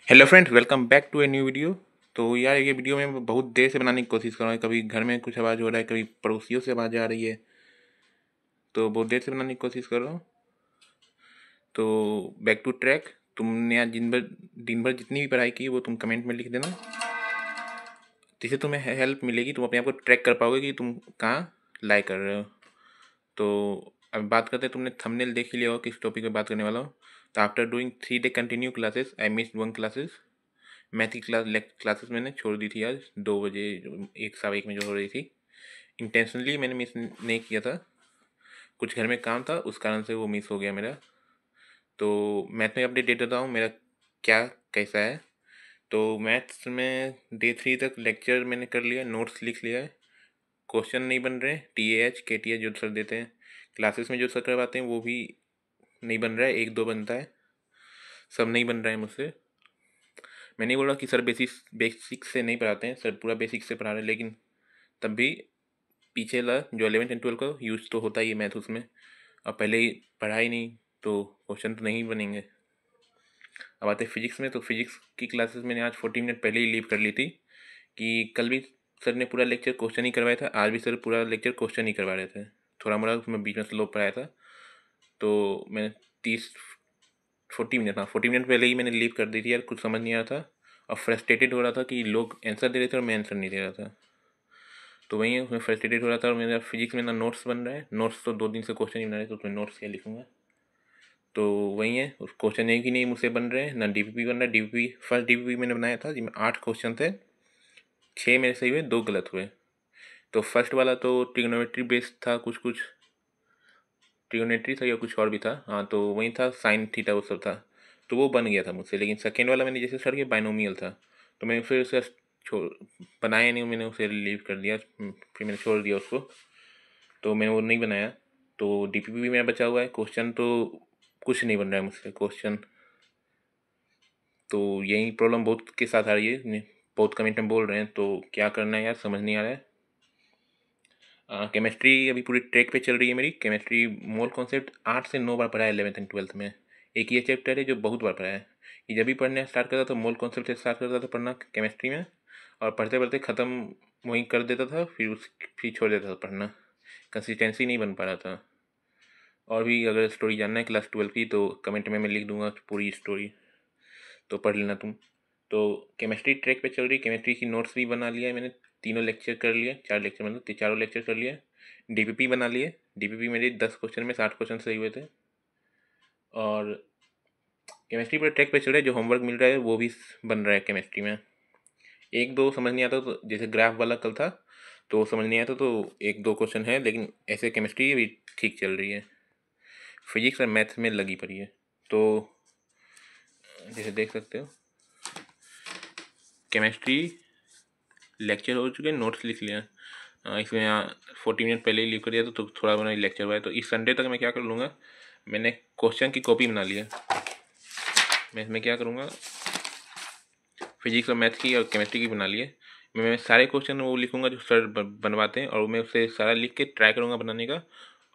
Hello friends, welcome back to a new video. तो यार ये वीडियो मैं बहुत देर से बनाने की कोशिश कर रहा हूँ। कभी घर में कुछ आवाज़ हो रहा है, कभी पड़ोसियों से आवाज़ आ रही है, तो बहुत देर से बनाने की कोशिश कर रहा हूँ। तो बैक टू ट्रैक। तुमने आज दिन भर जितनी भी पढ़ाई की वो तुम कमेंट में लिख देना, जिससे तुम्हें हेल्प मिलेगी। तुम अपने आप को ट्रैक कर पाओगे कि तुम कहाँ लाइक कर रहे हो। तो अब बात करते हैं। तुमने थंबनेल देख ही लिया होगा किस टॉपिक पे बात करने वाला हूँ। तो after doing 3 day continue classes I miss 1 classes. Math की क्लासेस मैंने छोड़ दी थी आज 2 बजे, एक सवा एक में जो हो रही थी। इंटेंशनली मैंने मिस नहीं किया था, कुछ घर में काम था उस कारण से वो मिस हो गया मेरा। तो मैथ में अपडेट दे देता हूँ मेरा क्या कैसा है। तो मैथ्स में डे 3 तक लेक्चर मैंने कर लिया, नोट्स लिख लिया है। क्वेश्चन नहीं बन रहे, TAH KTH जो सर देते हैं क्लासेस में, जो सर करवाते हैं वो भी नहीं बन रहा है। एक दो बनता है, सब नहीं बन रहा है मुझसे। मैं नहीं बोल रहा कि सर बेसिक से नहीं पढ़ाते हैं, सर पूरा बेसिक से पढ़ा रहे हैं, लेकिन तब भी पीछे ला जो 11th एंड 12th का यूज़ तो होता ही है मैथ उसमें। अब पहले ही पढ़ा ही नहीं तो क्वेश्चन तो नहीं बनेंगे। अब आते हैं फिजिक्स में। तो फिजिक्स की क्लासेस मैंने आज 40 मिनट पहले ही लीव कर ली थी, कि कल भी सर ने पूरा लेक्चर क्वेश्चन ही करवाया था, आज भी सर पूरा लेक्चर क्वेश्चन ही करवा रहे थे। थोड़ा मोड़ा उसमें बीच में स्लो पढ़ाया था। तो मैंने 40 मिनट, हाँ 40 मिनट पहले ही मैंने लीव कर दी थी यार, कुछ समझ नहीं आ रहा था। और फ्रस्ट्रेटेड हो रहा था कि लोग आंसर दे रहे थे और मैं आंसर नहीं दे रहा था। तो वही है, उसमें फ्रस्ट्रेटेड हो रहा था। और मेरा फिजिक्स में ना नोट्स बन रहा है, नोट्स तो 2 दिन से क्वेश्चन ही बना रहे, तो उसमें नोट्स क्या लिखूंगा। तो वही है, उस क्वेश्चन एक ही नहीं मुझसे बन रहे हैं, ना DPP बन रहा है। DPP फर्स्ट DPP मैंने बनाया था जिसमें 8 क्वेश्चन थे, 6 मेरे सही हुए, 2 गलत हुए। तो फर्स्ट वाला तो ट्रिग्नोमेट्री बेस्ड था, कुछ कुछ ट्रिग्नोमेट्री था या कुछ और भी था, हाँ तो वही था, साइन थीटा वो सब था। तो वो बन गया था मुझसे। लेकिन सेकेंड वाला मैंने जैसे सर के बाइनोमियल था, तो मैंने फिर उसे छोड़ बनाया नहीं, मैंने उसे लीव कर दिया, फिर मैंने छोड़ दिया उसको। तो मैंने वो नहीं बनाया। तो DPP भी मेरा बचा हुआ है। क्वेश्चन तो कुछ नहीं बन रहा है मुझसे क्वेश्चन। तो यही प्रॉब्लम बहुत के साथ आ रही है, बहुत कमेंट में बोल रहे हैं। तो क्या करना है यार, समझ नहीं आ रहा है। केमिस्ट्री अभी पूरी ट्रैक पे चल रही है मेरी। केमिस्ट्री मोल कॉन्सेप्ट 8 से 9 बार पढ़ा है 11th एंड 12th में। एक ये चैप्टर है जो बहुत बार पढ़ा है। कि जब भी पढ़ने स्टार्ट करता तो मोल कॉन्सेप्ट से स्टार्ट करता था पढ़ना केमिस्ट्री में, और पढ़ते पढ़ते ख़त्म वहीं कर देता था, फिर छोड़ देता था पढ़ना। कंसिस्टेंसी नहीं बन पा रहा था। और भी अगर स्टोरी जानना है क्लास 12 की तो कमेंट में मैं लिख दूंगा पूरी स्टोरी, तो पढ़ लेना तुम। तो केमिस्ट्री ट्रैक पे चल रही। केमिस्ट्री की नोट्स भी बना लिया है मैंने, तीनों लेक्चर कर लिए, 4 लेक्चर मतलब चारों लेक्चर कर लिए। DPP बना लिए। DPP मेरे 10 क्वेश्चन में 60 क्वेश्चन सही हुए थे। और केमिस्ट्री पर ट्रैक पे चल रहा है, जो होमवर्क मिल रहा है वो भी बन रहा है केमिस्ट्री में। एक दो समझ नहीं आता, तो जैसे ग्राफ वाला कल था तो वो समझ नहीं आता, तो एक दो क्वेश्चन है, लेकिन ऐसे केमिस्ट्री भी ठीक चल रही है। फिजिक्स और मैथ्स में लगी पड़ी है। तो जैसे देख सकते हो केमिस्ट्री लेक्चर हो चुके हैं, नोट्स लिख लिया। इसमें 40 मिनट पहले ही लीव कर दिया तो थोड़ा बना लेक्चर हुआ है। तो इस संडे तक मैं क्या कर लूँगा, मैंने क्वेश्चन की कॉपी बना लिया। मैं इसमें क्या करूँगा, फिजिक्स और मैथ की और केमिस्ट्री की बना लिए। मैं सारे क्वेश्चन वो लिखूँगा जो सर बनवाते हैं, और मैं उससे सारा लिख के ट्राई करूँगा बनाने का।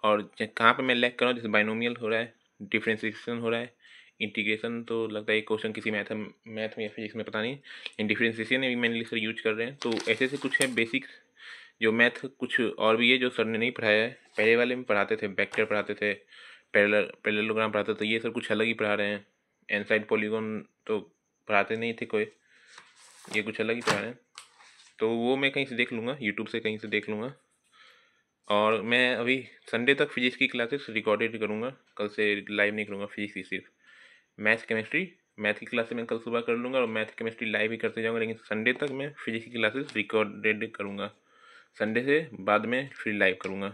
और कहाँ पे मैं लैग कर रहा हूँ, जैसे बाइनोमियल हो रहा है, डिफ्रेंसिएशन हो रहा है, इंटीग्रेशन तो लगता है एक क्वेश्चन किसी मैथ में या फिजिक्स में पता नहीं, लेकिन डिफ्रेंसिएशन भी मैंने सर यूज कर रहे हैं। तो ऐसे ऐसे कुछ है बेसिक्स जो मैथ, कुछ और भी है जो सर ने नहीं पढ़ाया है। पहले वाले में पढ़ाते थे, वेक्टर पढ़ाते थे, पैरेललोग्राम पढ़ाते थे, ये सर कुछ अलग ही पढ़ा रहे हैं। एनसाइड पॉलीगॉन तो पढ़ाते नहीं थे कोई, ये कुछ अलग ही पढ़ा रहे हैं। तो वो मैं कहीं से देख लूँगा, यूट्यूब से कहीं से देख लूँगा। और मैं अभी संडे तक फिजिक्स की क्लासेस रिकॉर्डेड करूँगा, कल से लाइव नहीं करूँगा फिजिक्स की सिर्फ। मैथ की क्लासेस मैं कल सुबह कर लूँगा, और मैथ केमिस्ट्री लाइव ही करते जाऊँगा, लेकिन संडे तक मैं फिजिक्स की क्लासेस रिकॉर्डेड करूँगा। संडे से बाद में फिर लाइव करूँगा।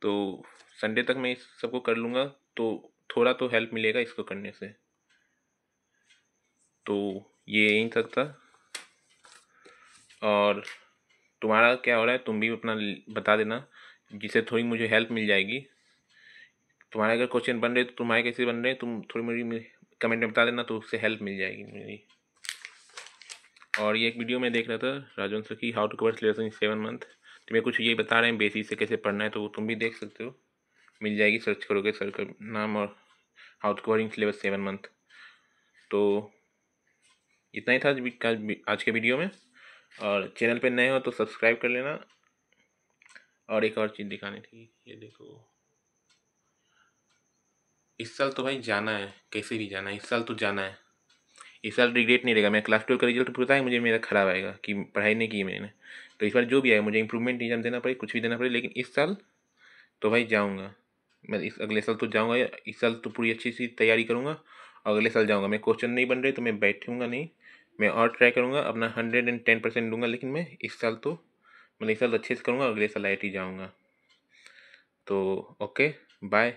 तो संडे तक मैं इस सबको कर लूँगा, तो थोड़ा तो हेल्प मिलेगा इसको करने से। तो ये यहीं तक था। और तुम्हारा क्या हो रहा है, तुम भी अपना बता देना, जिससे थोड़ी मुझे हेल्प मिल जाएगी। तुम्हारे अगर क्वेश्चन बन रहे तो तुम्हारे कैसे बन रहे हैं, तुम थोड़ी मुझे कमेंट में बता देना, तो उससे हेल्प मिल जाएगी मेरी। और ये एक वीडियो में देख रहा था राजवंश की, how to cover syllabus in 7 month. तुम्हें कुछ ये बता रहे हैं बेसिक से कैसे पढ़ना है, तो वो तुम भी देख सकते हो, मिल जाएगी, सर्च करोगे सर का नाम और how to cover in syllabus 7 month. तो इतना ही था आज के वीडियो में। और चैनल पे नए हो तो सब्सक्राइब कर लेना। और एक और चीज़ दिखानी थी, ये देखो, इस साल तो भाई जाना है, कैसे भी जाना है, इस साल तो जाना है। इस साल रिग्रेट नहीं रहेगा। मैं क्लास 12 का रिजल्ट पता है मुझे मेरा खराब आएगा कि पढ़ाई नहीं की मैंने। तो इस बार जो भी आए मुझे इंप्रूवमेंट एग्जाम देना पड़े, कुछ भी देना पड़े, लेकिन इस साल तो भाई जाऊँगा। मैं इस अगले साल तो जाऊँगा, इस साल तो पूरी अच्छी सी तैयारी करूँगा और अगले साल जाऊँगा। मैं क्वेश्चन नहीं बन रहे तो मैं बैठूँगा नहीं, मैं और ट्राई करूँगा, अपना 110% दूंगा। लेकिन मैं इस साल तो मतलब इस साल अच्छे से करूँगा, अगले साल IIT जाऊँगा। तो ओके, बाय।